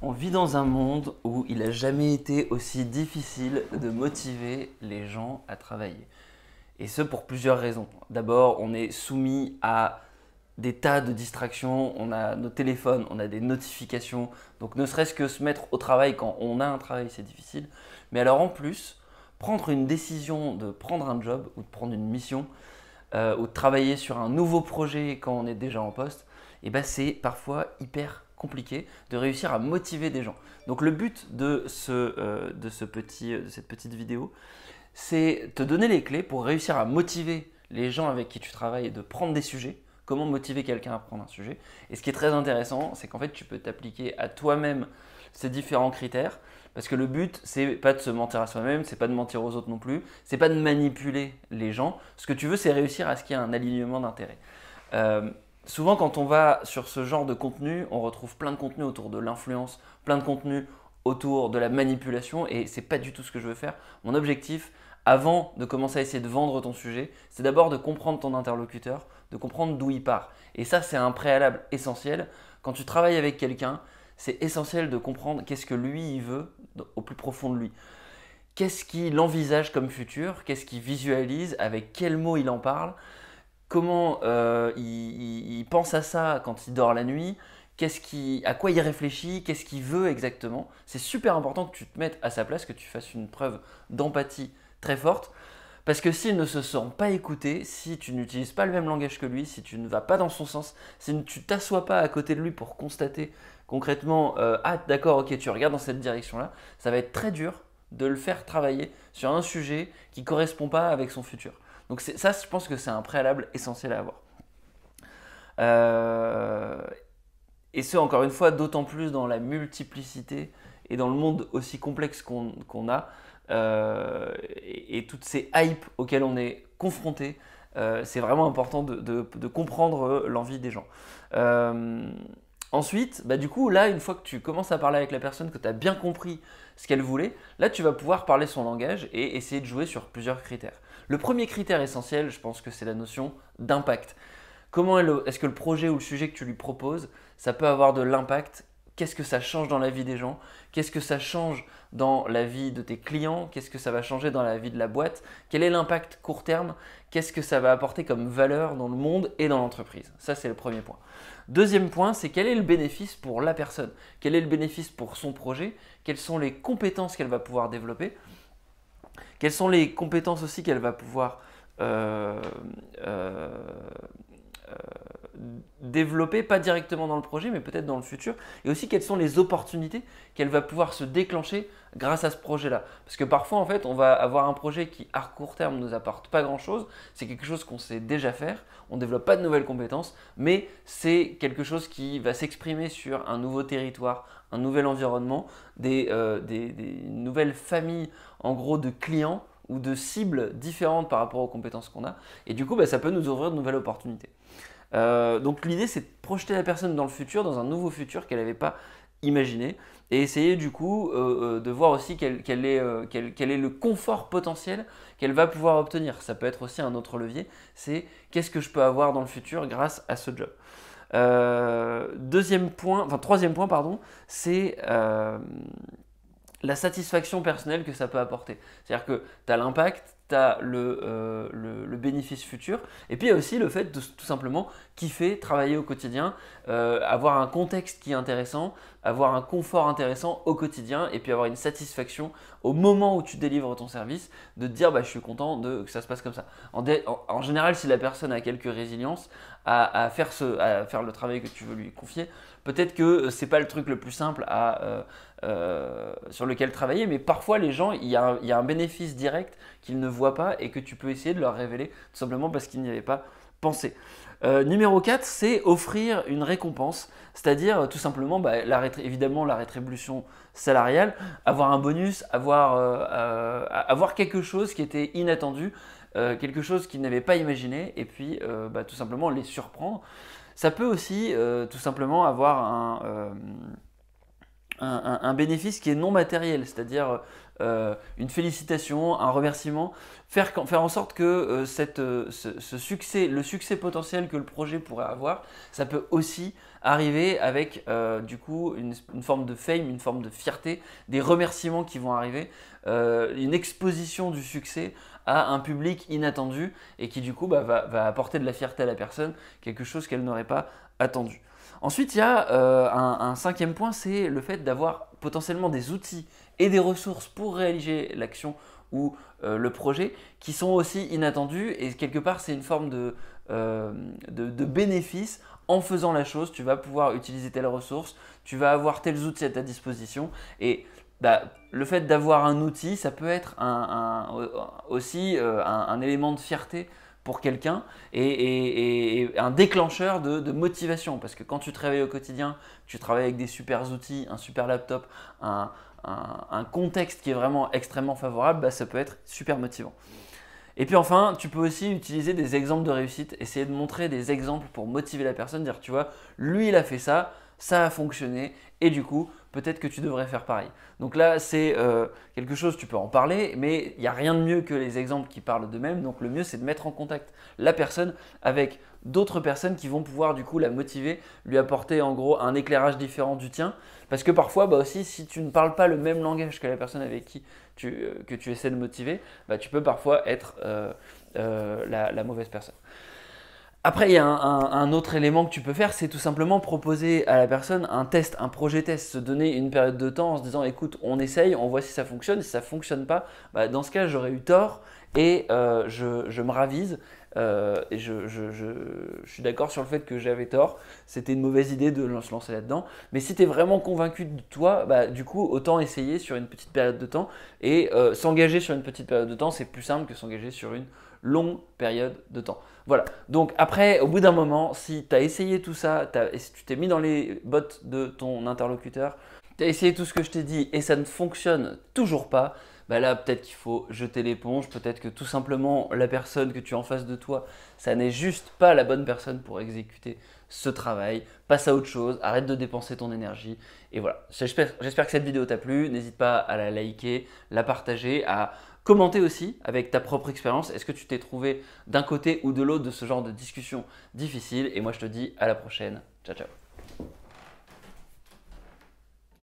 On vit dans un monde où il n'a jamais été aussi difficile de motiver les gens à travailler. Et ce pour plusieurs raisons. D'abord, on est soumis à des tas de distractions, on a nos téléphones, on a des notifications. Donc ne serait-ce que se mettre au travail quand on a un travail, c'est difficile. Mais alors en plus, prendre une décision de prendre un job ou de prendre une mission ou de travailler sur un nouveau projet quand on est déjà en poste, et ben c'est parfois hyper compliqué de réussir à motiver des gens. Donc le but de cette petite vidéo, c'est te donner les clés pour réussir à motiver les gens avec qui tu travailles et de prendre des sujets. Comment motiver quelqu'un à prendre un sujet. Et ce qui est très intéressant, c'est qu'en fait, tu peux t'appliquer à toi-même ces différents critères. Parce que le but, c'est pas de se mentir à soi-même, c'est pas de mentir aux autres non plus, c'est pas de manipuler les gens. Ce que tu veux, c'est réussir à ce qu'il y ait un alignement d'intérêts. Euh, Souvent, quand on va sur ce genre de contenu, on retrouve plein de contenu autour de l'influence, plein de contenu autour de la manipulation, et c'est pas du tout ce que je veux faire. Mon objectif, avant de commencer à essayer de vendre ton sujet, c'est d'abord de comprendre ton interlocuteur, de comprendre d'où il part. Et ça, c'est un préalable essentiel. Quand tu travailles avec quelqu'un, c'est essentiel de comprendre qu'est-ce que lui, il veut au plus profond de lui. Qu'est-ce qu'il envisage comme futur, qu'est-ce qu'il visualise, avec quels mots il en parle, comment il pense à ça quand il dort la nuit, à quoi il réfléchit, qu'est-ce qu'il veut exactement. C'est super important que tu te mettes à sa place, que tu fasses une preuve d'empathie très forte. Parce que s'il ne se sent pas écouté, si tu n'utilises pas le même langage que lui, si tu ne vas pas dans son sens, si tu t'assois pas à côté de lui pour constater concrètement, ah d'accord, ok, tu regardes dans cette direction-là, ça va être très dur de le faire travailler sur un sujet qui ne correspond pas avec son futur. Donc ça, je pense que c'est un préalable essentiel à avoir. Euh, et ce, encore une fois, d'autant plus dans la multiplicité et dans le monde aussi complexe qu'on a, et toutes ces hypes auxquelles on est confronté, c'est vraiment important de comprendre l'envie des gens. Euh, Ensuite, bah, du coup, là, une fois que tu commences à parler avec la personne, que tu as bien compris ce qu'elle voulait, là, tu vas pouvoir parler son langage et essayer de jouer sur plusieurs critères. Le premier critère essentiel, je pense que c'est la notion d'impact. Comment est-ce que le projet ou le sujet que tu lui proposes, ça peut avoir de l'impact? Qu'est-ce que ça change dans la vie des gens? Qu'est-ce que ça change dans la vie de tes clients? Qu'est-ce que ça va changer dans la vie de la boîte? Quel est l'impact court terme? Qu'est-ce que ça va apporter comme valeur dans le monde et dans l'entreprise? Ça, c'est le premier point. Deuxième point, c'est quel est le bénéfice pour la personne? Quel est le bénéfice pour son projet? Quelles sont les compétences qu'elle va pouvoir développer? Quelles sont les compétences aussi qu'elle va pouvoir euh, euh, euh, développer, pas directement dans le projet, mais peut-être dans le futur, et aussi quelles sont les opportunités qu'elle va pouvoir se déclencher grâce à ce projet-là. Parce que parfois, en fait, on va avoir un projet qui, à court terme, ne nous apporte pas grand-chose, c'est quelque chose qu'on sait déjà faire, on ne développe pas de nouvelles compétences, mais c'est quelque chose qui va s'exprimer sur un nouveau territoire, un nouvel environnement, des nouvelles familles, en gros, de clients ou de cibles différentes par rapport aux compétences qu'on a, et du coup, bah, ça peut nous ouvrir de nouvelles opportunités. Donc l'idée, c'est de projeter la personne dans le futur, dans un nouveau futur qu'elle n'avait pas imaginé, et essayer du coup de voir aussi quel est le confort potentiel qu'elle va pouvoir obtenir. Ça peut être aussi un autre levier, c'est qu'est-ce que je peux avoir dans le futur grâce à ce job. Troisième point, pardon, c'est la satisfaction personnelle que ça peut apporter. C'est-à-dire que tu as l'impact, tu as le bénéfice futur, et puis il y a aussi le fait de tout simplement kiffer, travailler au quotidien, avoir un contexte qui est intéressant, avoir un confort intéressant au quotidien, et puis avoir une satisfaction au moment où tu délivres ton service, de te dire bah, je suis content que ça se passe comme ça. En général, si la personne a quelques résiliences à faire le travail que tu veux lui confier, peut-être que c'est pas le truc le plus simple sur lequel travailler, mais parfois les gens, il y a un bénéfice direct qu'ils ne voient pas et que tu peux essayer de leur révéler tout simplement parce qu'ils n'y avaient pas pensé. Numéro 4, c'est offrir une récompense, c'est-à-dire tout simplement bah, évidemment la rétribution salariale, avoir un bonus, avoir quelque chose qui était inattendu, quelque chose qu'ils n'avaient pas imaginé, et puis bah, tout simplement les surprendre. Ça peut aussi tout simplement avoir un bénéfice qui est non matériel, c'est-à-dire une félicitation, un remerciement, faire en sorte que ce succès, le succès potentiel que le projet pourrait avoir, ça peut aussi arriver avec du coup une forme de fame, une forme de fierté, des remerciements qui vont arriver, une exposition du succès à un public inattendu et qui du coup va apporter de la fierté à la personne, quelque chose qu'elle n'aurait pas attendu. Ensuite, il y a un cinquième point, c'est le fait d'avoir potentiellement des outils et des ressources pour réaliser l'action ou le projet qui sont aussi inattendus et quelque part c'est une forme de bénéfice. En faisant la chose, tu vas pouvoir utiliser telles ressources, tu vas avoir tels outils à ta disposition et le fait d'avoir un outil, ça peut être aussi un élément de fierté pour quelqu'un et un déclencheur de motivation. Parce que quand tu travailles au quotidien, tu travailles avec des super outils, un super laptop, un contexte qui est vraiment extrêmement favorable, ça peut être super motivant. Et puis enfin, tu peux aussi utiliser des exemples de réussite, essayer de montrer des exemples pour motiver la personne, dire tu vois, lui il a fait ça, ça a fonctionné et du coup, peut-être que tu devrais faire pareil. Donc là, c'est quelque chose, tu peux en parler, mais il n'y a rien de mieux que les exemples qui parlent d'eux-mêmes. Donc le mieux, c'est de mettre en contact la personne avec d'autres personnes qui vont pouvoir du coup la motiver, lui apporter en gros un éclairage différent du tien. Parce que parfois, aussi, si tu ne parles pas le même langage que la personne avec qui que tu essaies de motiver, tu peux parfois être la mauvaise personne. Après, il y a un autre élément que tu peux faire, c'est tout simplement proposer à la personne un test, un projet test, se donner une période de temps en se disant écoute, on essaye, on voit si ça fonctionne, si ça ne fonctionne pas, dans ce cas j'aurais eu tort et je me ravise et je suis d'accord sur le fait que j'avais tort, c'était une mauvaise idée de se lancer là-dedans, mais si tu es vraiment convaincu de toi, du coup autant essayer sur une petite période de temps et s'engager sur une petite période de temps, c'est plus simple que s'engager sur une longue période de temps. Voilà, donc après, au bout d'un moment, si tu as essayé tout ça, si tu t'es mis dans les bottes de ton interlocuteur, tu as essayé tout ce que je t'ai dit et ça ne fonctionne toujours pas, là peut-être qu'il faut jeter l'éponge, peut-être que tout simplement la personne que tu as en face de toi, ça n'est juste pas la bonne personne pour exécuter ce travail, passe à autre chose, arrête de dépenser ton énergie et voilà. J'espère que cette vidéo t'a plu, n'hésite pas à la liker, la partager, à commenter aussi avec ta propre expérience. Est-ce que tu t'es trouvé d'un côté ou de l'autre de ce genre de discussion difficile? Et moi je te dis à la prochaine. Ciao ciao.